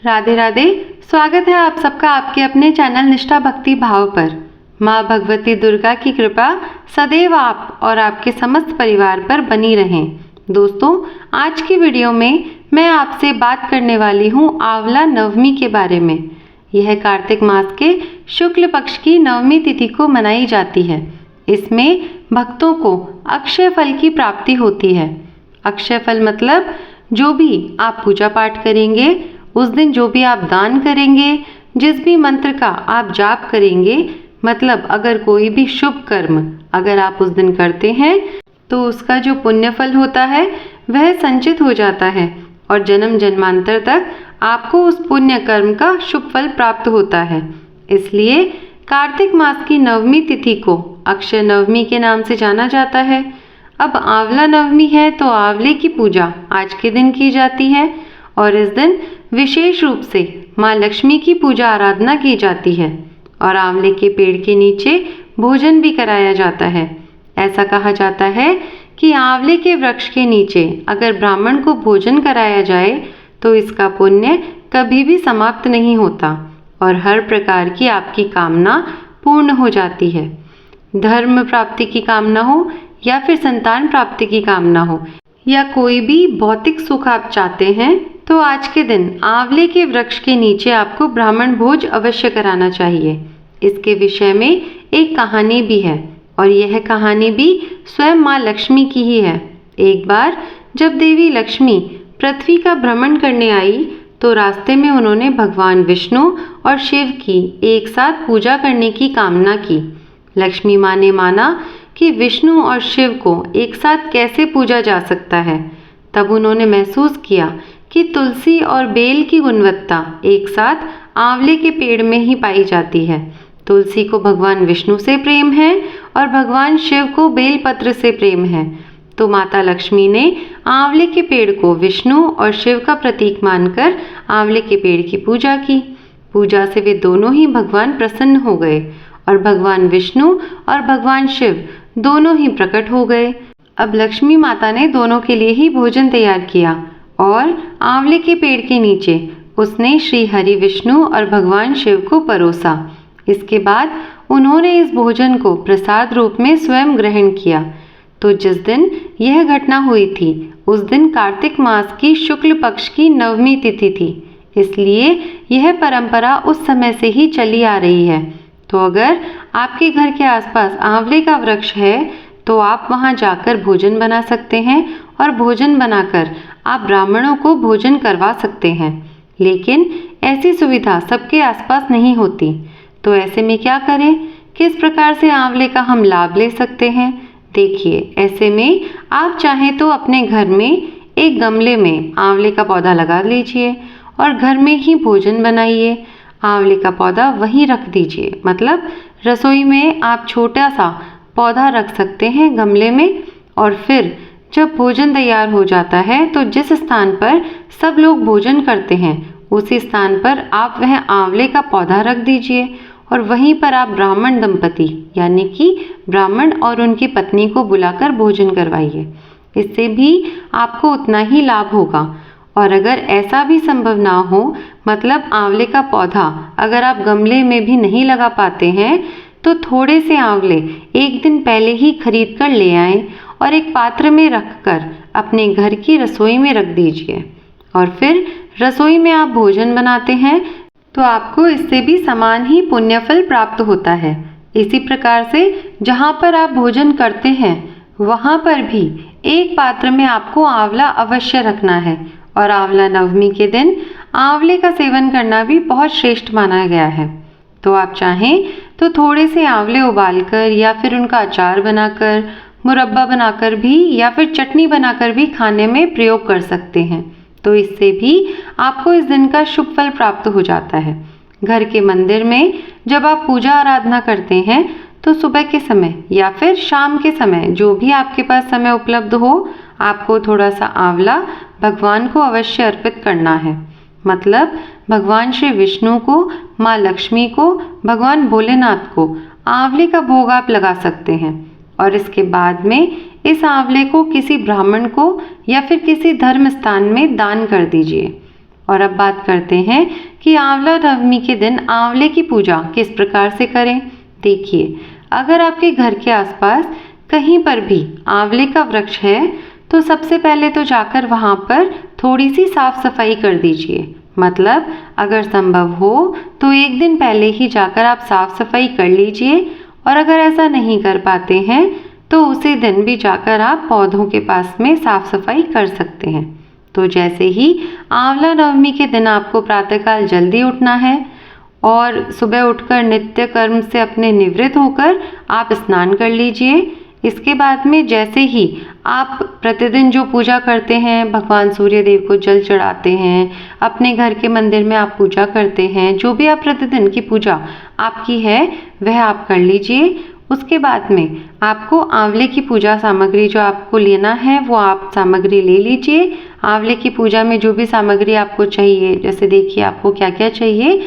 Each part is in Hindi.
राधे राधे। स्वागत है आप सबका आपके अपने चैनल निष्ठा भक्ति भाव पर। माँ भगवती दुर्गा की कृपा सदैव आप और आपके समस्त परिवार पर बनी रहें। दोस्तों, आज की वीडियो में मैं आपसे बात करने वाली हूँ आंवला नवमी के बारे में। यह कार्तिक मास के शुक्ल पक्ष की नवमी तिथि को मनाई जाती है। इसमें भक्तों को अक्षय फल की प्राप्ति होती है। अक्षय फल मतलब जो भी आप पूजा पाठ करेंगे, उस दिन जो भी आप दान करेंगे, जिस भी मंत्र का आप जाप करेंगे, मतलब अगर कोई भी शुभ कर्म अगर आप उस दिन करते हैं तो उसका जो पुण्य फल होता है वह संचित हो जाता है और जन्म जन्मांतर तक आपको उस पुण्य कर्म का शुभ फल प्राप्त होता है। इसलिए कार्तिक मास की नवमी तिथि को अक्षय नवमी के नाम से जाना जाता है। अब आंवला नवमी है तो आंवले की पूजा आज के दिन की जाती है और इस दिन विशेष रूप से माँ लक्ष्मी की पूजा आराधना की जाती है और आंवले के पेड़ के नीचे भोजन भी कराया जाता है। ऐसा कहा जाता है कि आंवले के वृक्ष के नीचे अगर ब्राह्मण को भोजन कराया जाए तो इसका पुण्य कभी भी समाप्त नहीं होता और हर प्रकार की आपकी कामना पूर्ण हो जाती है। धर्म प्राप्ति की कामना हो या फिर संतान प्राप्ति की कामना हो या कोई भी भौतिक सुख आप चाहते हैं तो आज के दिन आंवले के वृक्ष के नीचे आपको ब्राह्मण भोज अवश्य कराना चाहिए। इसके विषय में एक कहानी भी है और यह कहानी भी स्वयं माँ लक्ष्मी की ही है। एक बार जब देवी लक्ष्मी पृथ्वी का भ्रमण करने आई तो रास्ते में उन्होंने भगवान विष्णु और शिव की एक साथ पूजा करने की कामना की। लक्ष्मी माँ ने माना कि विष्णु और शिव को एक साथ कैसे पूजा जा सकता है। तब उन्होंने महसूस किया कि तुलसी और बेल की गुणवत्ता एक साथ आंवले के पेड़ में ही पाई जाती है। तुलसी को भगवान विष्णु से प्रेम है और भगवान शिव को बेल पत्र से प्रेम है। तो माता लक्ष्मी ने आंवले के पेड़ को विष्णु और शिव का प्रतीक मानकर आंवले के पेड़ की पूजा की। पूजा से वे दोनों ही भगवान प्रसन्न हो गए और भगवान विष्णु और भगवान शिव दोनों ही प्रकट हो गए। अब लक्ष्मी माता ने दोनों के लिए ही भोजन तैयार किया और आंवले के पेड़ के नीचे उसने श्री हरि विष्णु और भगवान शिव को परोसा। इसके बाद उन्होंने इस भोजन को प्रसाद रूप में स्वयं ग्रहण किया। तो जिस दिन यह घटना हुई थी उस दिन कार्तिक मास की शुक्ल पक्ष की नवमी तिथि थी। इसलिए यह परंपरा उस समय से ही चली आ रही है। तो अगर आपके घर के आसपास आंवले का वृक्ष है तो आप वहां जाकर भोजन बना सकते हैं और भोजन बनाकर आप ब्राह्मणों को भोजन करवा सकते हैं। लेकिन ऐसी सुविधा सबके आसपास नहीं होती। तो ऐसे में क्या करें, किस प्रकार से आंवले का हम लाभ ले सकते हैं? देखिए, ऐसे में आप चाहें तो अपने घर में एक गमले में आंवले का पौधा लगा लीजिए और घर में ही भोजन बनाइए। आंवले का पौधा वहीं रख दीजिए, मतलब रसोई में आप छोटा सा पौधा रख सकते हैं गमले में। और फिर जब भोजन तैयार हो जाता है तो जिस स्थान पर सब लोग भोजन करते हैं उसी स्थान पर आप वह आंवले का पौधा रख दीजिए और वहीं पर आप ब्राह्मण दंपति यानी कि ब्राह्मण और उनकी पत्नी को बुलाकर भोजन करवाइए। इससे भी आपको उतना ही लाभ होगा। और अगर ऐसा भी संभव ना हो, मतलब आंवले का पौधा अगर आप गमले में भी नहीं लगा पाते हैं तो थोड़े से आंवले एक दिन पहले ही खरीद कर ले आएं और एक पात्र में रखकर अपने घर की रसोई में रख दीजिए। और फिर रसोई में आप भोजन बनाते हैं तो आपको इससे भी समान ही पुण्य फल प्राप्त होता है। इसी प्रकार से जहाँ पर आप भोजन करते हैं वहाँ पर भी एक पात्र में आपको आंवला अवश्य रखना है। और आंवला नवमी के दिन आंवले का सेवन करना भी बहुत श्रेष्ठ माना गया है। तो आप चाहें तो थोड़े से आंवले उबालकर या फिर उनका अचार बनाकर, मुरब्बा बनाकर भी या फिर चटनी बनाकर भी खाने में प्रयोग कर सकते हैं। तो इससे भी आपको इस दिन का शुभ फल प्राप्त हो जाता है। घर के मंदिर में जब आप पूजा आराधना करते हैं तो सुबह के समय या फिर शाम के समय, जो भी आपके पास समय उपलब्ध हो, आपको थोड़ा सा आंवला भगवान को अवश्य अर्पित करना है। मतलब भगवान श्री विष्णु को, माँ लक्ष्मी को, भगवान भोलेनाथ को आंवले का भोग आप लगा सकते हैं और इसके बाद में इस आंवले को किसी ब्राह्मण को या फिर किसी धर्म स्थान में दान कर दीजिए। और अब बात करते हैं कि आंवला नवमी के दिन आंवले की पूजा किस प्रकार से करें। देखिए, अगर आपके घर के आसपास कहीं पर भी आंवले का वृक्ष है तो सबसे पहले तो जाकर वहां पर थोड़ी सी साफ सफाई कर दीजिए। मतलब अगर संभव हो तो एक दिन पहले ही जाकर आप साफ सफाई कर लीजिए, और अगर ऐसा नहीं कर पाते हैं तो उसी दिन भी जाकर आप पौधों के पास में साफ सफाई कर सकते हैं। तो जैसे ही आंवला नवमी के दिन आपको प्रातःकाल जल्दी उठना है और सुबह उठकर नित्य कर्म से अपने निवृत्त होकर आप स्नान कर लीजिए। इसके बाद में जैसे ही आप प्रतिदिन जो पूजा करते हैं, भगवान सूर्य देव को जल चढ़ाते हैं, अपने घर के मंदिर में आप पूजा करते हैं, जो भी आप प्रतिदिन की पूजा आपकी है वह आप कर लीजिए। उसके बाद में आपको आंवले की पूजा सामग्री जो आपको लेना है वो आप सामग्री ले लीजिए। आंवले की पूजा में जो भी सामग्री आपको चाहिए, जैसे देखिए आपको क्या क्या चाहिए।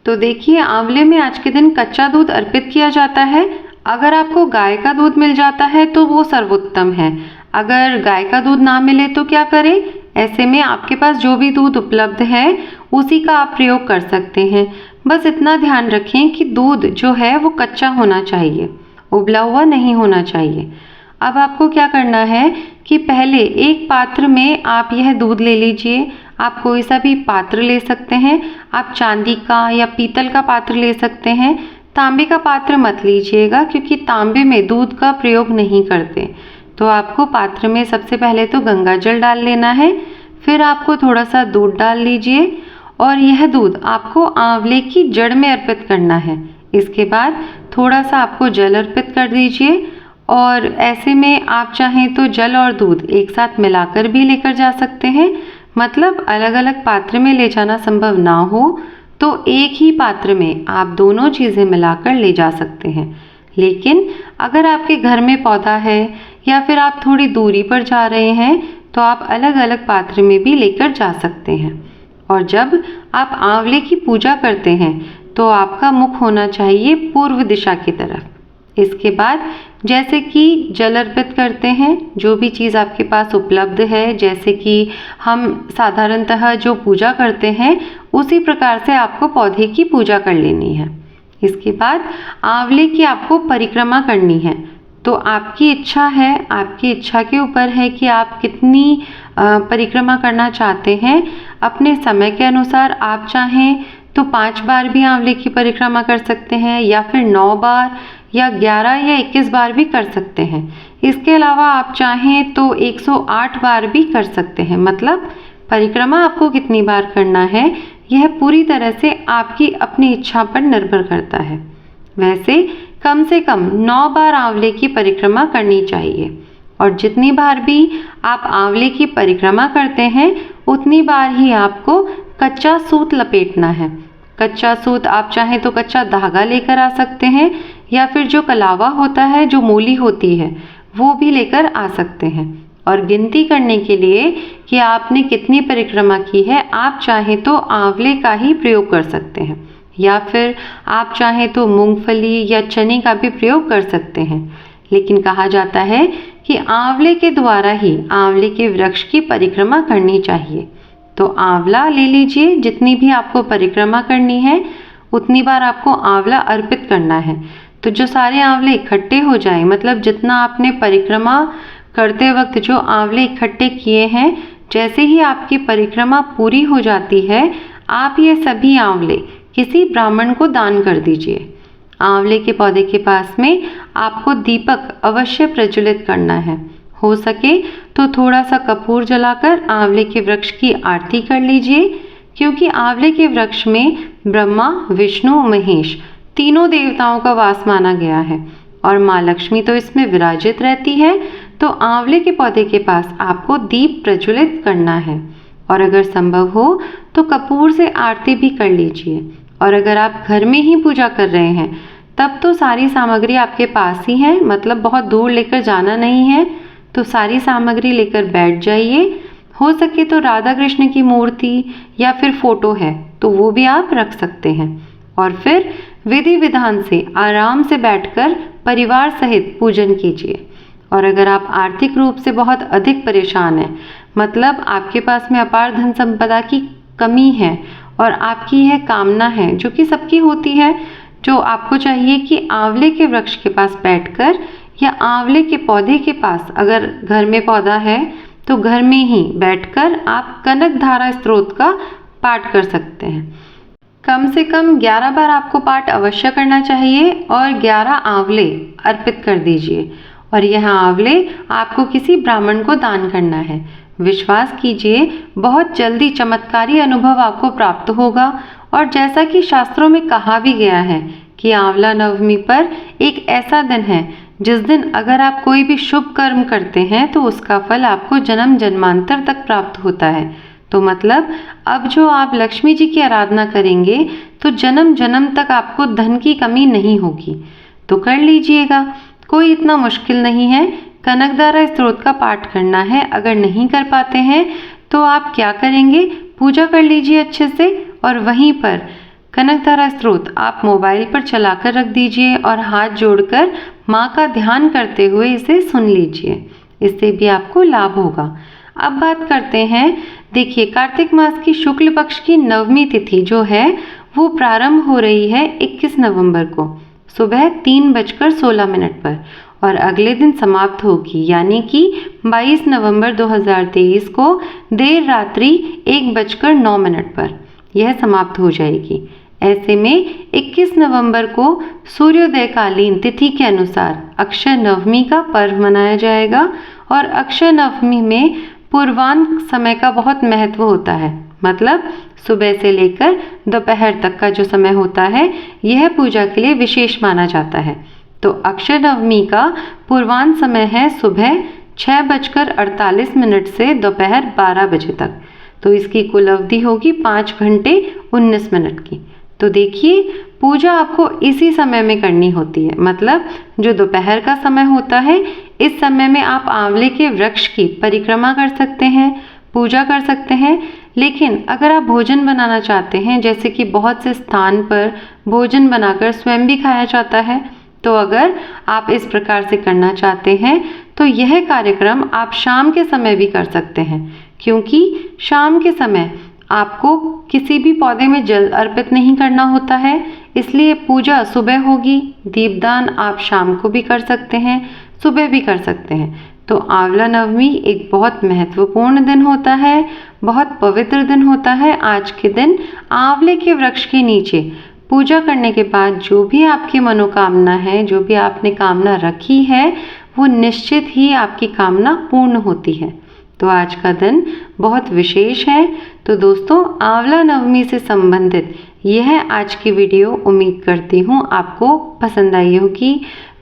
तो देखिए, आंवले में आज के दिन कच्चा दूध अर्पित किया जाता है। अगर आपको गाय का दूध मिल जाता है तो वो सर्वोत्तम है। अगर गाय का दूध ना मिले तो क्या करें? ऐसे में आपके पास जो भी दूध उपलब्ध है उसी का आप प्रयोग कर सकते हैं। बस इतना ध्यान रखें कि दूध जो है वो कच्चा होना चाहिए, उबला हुआ नहीं होना चाहिए। अब आपको क्या करना है कि पहले एक पात्र में आप यह दूध ले लीजिए। आप कोई सा भी पात्र ले सकते हैं, आप चांदी का या पीतल का पात्र ले सकते हैं। तांबे का पात्र मत लीजिएगा क्योंकि तांबे में दूध का प्रयोग नहीं करते। तो आपको पात्र में सबसे पहले तो गंगा जल डाल लेना है, फिर आपको थोड़ा सा दूध डाल लीजिए और यह दूध आपको आंवले की जड़ में अर्पित करना है। इसके बाद थोड़ा सा आपको जल अर्पित कर दीजिए, और ऐसे में आप चाहें तो जल और दूध एक साथ मिलाकर भी लेकर जा सकते हैं। मतलब अलग अलग पात्र में ले जाना संभव ना हो तो एक ही पात्र में आप दोनों चीज़ें मिलाकर ले जा सकते हैं। लेकिन अगर आपके घर में पौधा है या फिर आप थोड़ी दूरी पर जा रहे हैं तो आप अलग अलग पात्र में भी लेकर जा सकते हैं। और जब आप आंवले की पूजा करते हैं तो आपका मुख होना चाहिए पूर्व दिशा की तरफ। इसके बाद जैसे कि जल अर्पित करते हैं, जो भी चीज़ आपके पास उपलब्ध है, जैसे कि हम साधारणतः जो पूजा करते हैं उसी प्रकार से आपको पौधे की पूजा कर लेनी है। इसके बाद आंवले की आपको परिक्रमा करनी है। तो आपकी इच्छा है, आपकी इच्छा के ऊपर है कि आप कितनी परिक्रमा करना चाहते हैं। अपने समय के अनुसार आप चाहें तो 5 बार भी आंवले की परिक्रमा कर सकते हैं, या फिर 9 बार या 11 या 21 बार भी कर सकते हैं। इसके अलावा आप चाहें तो 108 बार भी कर सकते हैं। मतलब परिक्रमा आपको कितनी बार करना है यह पूरी तरह से आपकी अपनी इच्छा पर निर्भर करता है। वैसे कम से कम 9 बार आंवले की परिक्रमा करनी चाहिए, और जितनी बार भी आप आंवले की परिक्रमा करते हैं उतनी बार ही आपको कच्चा सूत लपेटना है। कच्चा सूत आप चाहें तो कच्चा धागा लेकर आ सकते हैं, या फिर जो कलावा होता है, जो मूली होती है, वो भी लेकर आ सकते हैं। और गिनती करने के लिए कि आपने कितनी परिक्रमा की है, आप चाहें तो आंवले का ही प्रयोग कर सकते हैं, या फिर आप चाहें तो मूंगफली या चने का भी प्रयोग कर सकते हैं। लेकिन कहा जाता है कि आंवले के द्वारा ही आंवले के वृक्ष की परिक्रमा करनी चाहिए। तो आंवला ले लीजिए, जितनी भी आपको परिक्रमा करनी है उतनी बार आपको आंवला अर्पित करना है। तो जो सारे आंवले इकट्ठे हो जाएं, मतलब जितना आपने परिक्रमा करते वक्त जो आंवले इकट्ठे किए हैं, जैसे ही आपकी परिक्रमा पूरी हो जाती है आप ये सभी आंवले किसी ब्राह्मण को दान कर दीजिए। आंवले के पौधे के पास में आपको दीपक अवश्य प्रज्वलित करना है। हो सके तो थोड़ा सा कपूर जलाकर आंवले के वृक्ष की आरती कर लीजिए, क्योंकि आंवले के वृक्ष में ब्रह्मा, विष्णु, महेश तीनों देवताओं का वास माना गया है, और माँ लक्ष्मी तो इसमें विराजित रहती है। तो आंवले के पौधे के पास आपको दीप प्रज्वलित करना है, और अगर संभव हो तो कपूर से आरती भी कर लीजिए। और अगर आप घर में ही पूजा कर रहे हैं तब तो सारी सामग्री आपके पास ही है, मतलब बहुत दूर लेकर जाना नहीं है। तो सारी सामग्री लेकर बैठ जाइए। हो सके तो राधा कृष्ण की मूर्ति या फिर फोटो है तो वो भी आप रख सकते हैं, और फिर विधि विधान से आराम से बैठकर परिवार सहित पूजन कीजिए। और अगर आप आर्थिक रूप से बहुत अधिक परेशान हैं, मतलब आपके पास में अपार धन संपदा की कमी है और आपकी यह कामना है जो कि सबकी होती है, जो आपको चाहिए कि आंवले के वृक्ष के पास बैठकर या आंवले के पौधे के पास, अगर घर में पौधा है तो घर में ही बैठकर आप कनक धारा स्तोत्र का पाठ कर सकते हैं। कम से कम 11 बार आपको पाठ अवश्य करना चाहिए और 11 आंवले अर्पित कर दीजिए और यह आंवले आपको किसी ब्राह्मण को दान करना है। विश्वास कीजिए, बहुत जल्दी चमत्कारी अनुभव आपको प्राप्त होगा। और जैसा कि शास्त्रों में कहा भी गया है कि आंवला नवमी पर एक ऐसा दिन है जिस दिन अगर आप कोई भी शुभ कर्म करते हैं तो उसका फल आपको जन्म जन्मांतर तक प्राप्त होता है। तो मतलब अब जो आप लक्ष्मी जी की आराधना करेंगे तो जन्म जन्म तक आपको धन की कमी नहीं होगी। तो कर लीजिएगा, कोई इतना मुश्किल नहीं है। कनक धारा स्तोत्र का पाठ करना है। अगर नहीं कर पाते हैं तो आप क्या करेंगे, पूजा कर लीजिए अच्छे से और वहीं पर कनक धारा स्तोत्र आप मोबाइल पर चलाकर रख दीजिए और हाथ जोड़कर माँ का ध्यान करते हुए इसे सुन लीजिए। इससे भी आपको लाभ होगा। अब बात करते हैं, देखिए कार्तिक मास की शुक्ल पक्ष की नवमी तिथि जो है वो प्रारंभ हो रही है 21 नवंबर को सुबह 3:16 पर और अगले दिन समाप्त होगी, यानी कि 22 नवंबर 2023 को देर रात्रि 1:09 पर यह समाप्त हो जाएगी। ऐसे में 21 नवंबर को सूर्योदय कालीन तिथि के अनुसार अक्षय नवमी का पर्व मनाया जाएगा और अक्षय नवमी में पूर्वाह्न समय का बहुत महत्व होता है। मतलब सुबह से लेकर दोपहर तक का जो समय होता है यह पूजा के लिए विशेष माना जाता है। तो अक्षय नवमी का पूर्वाह्न समय है सुबह 6:48 से दोपहर 12 बजे तक। तो इसकी कुल अवधि होगी 5 घंटे 19 मिनट की। तो देखिए पूजा आपको इसी समय में करनी होती है। मतलब जो दोपहर का समय होता है इस समय में आप आंवले के वृक्ष की परिक्रमा कर सकते हैं, पूजा कर सकते हैं। लेकिन अगर आप भोजन बनाना चाहते हैं, जैसे कि बहुत से स्थान पर भोजन बनाकर स्वयं भी खाया जाता है, तो अगर आप इस प्रकार से करना चाहते हैं तो यह कार्यक्रम आप शाम के समय भी कर सकते हैं, क्योंकि शाम के समय आपको किसी भी पौधे में जल अर्पित नहीं करना होता है। इसलिए पूजा सुबह होगी, दीपदान आप शाम को भी कर सकते हैं, सुबह भी कर सकते हैं। तो आंवला नवमी एक बहुत महत्वपूर्ण दिन होता है, बहुत पवित्र दिन होता है। आज के दिन आंवले के वृक्ष के नीचे पूजा करने के बाद जो भी आपकी मनोकामना है, जो भी आपने कामना रखी है, वो निश्चित ही आपकी कामना पूर्ण होती है। तो आज का दिन बहुत विशेष है। तो दोस्तों आंवला नवमी से संबंधित यह आज की वीडियो उम्मीद करती हूँ आपको पसंद आई होगी।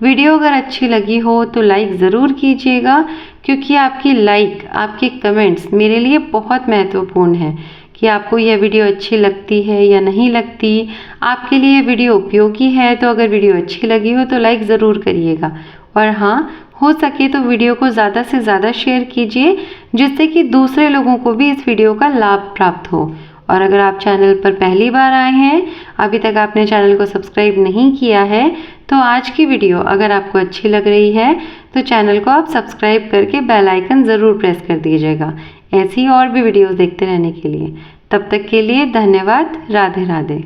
वीडियो अगर अच्छी लगी हो तो लाइक ज़रूर कीजिएगा, क्योंकि आपकी लाइक, आपके कमेंट्स मेरे लिए बहुत महत्वपूर्ण है कि आपको यह वीडियो अच्छी लगती है या नहीं लगती, आपके लिए वीडियो उपयोगी है। तो अगर वीडियो अच्छी लगी हो तो लाइक ज़रूर करिएगा और हाँ, हो सके तो वीडियो को ज़्यादा से ज़्यादा शेयर कीजिए, जिससे कि दूसरे लोगों को भी इस वीडियो का लाभ प्राप्त हो। और अगर आप चैनल पर पहली बार आए हैं, अभी तक आपने चैनल को सब्सक्राइब नहीं किया है, तो आज की वीडियो अगर आपको अच्छी लग रही है तो चैनल को आप सब्सक्राइब करके बेल आइकन ज़रूर प्रेस कर दीजिएगा, ऐसी और भी वीडियोज़ देखते रहने के लिए। तब तक के लिए धन्यवाद। राधे राधे।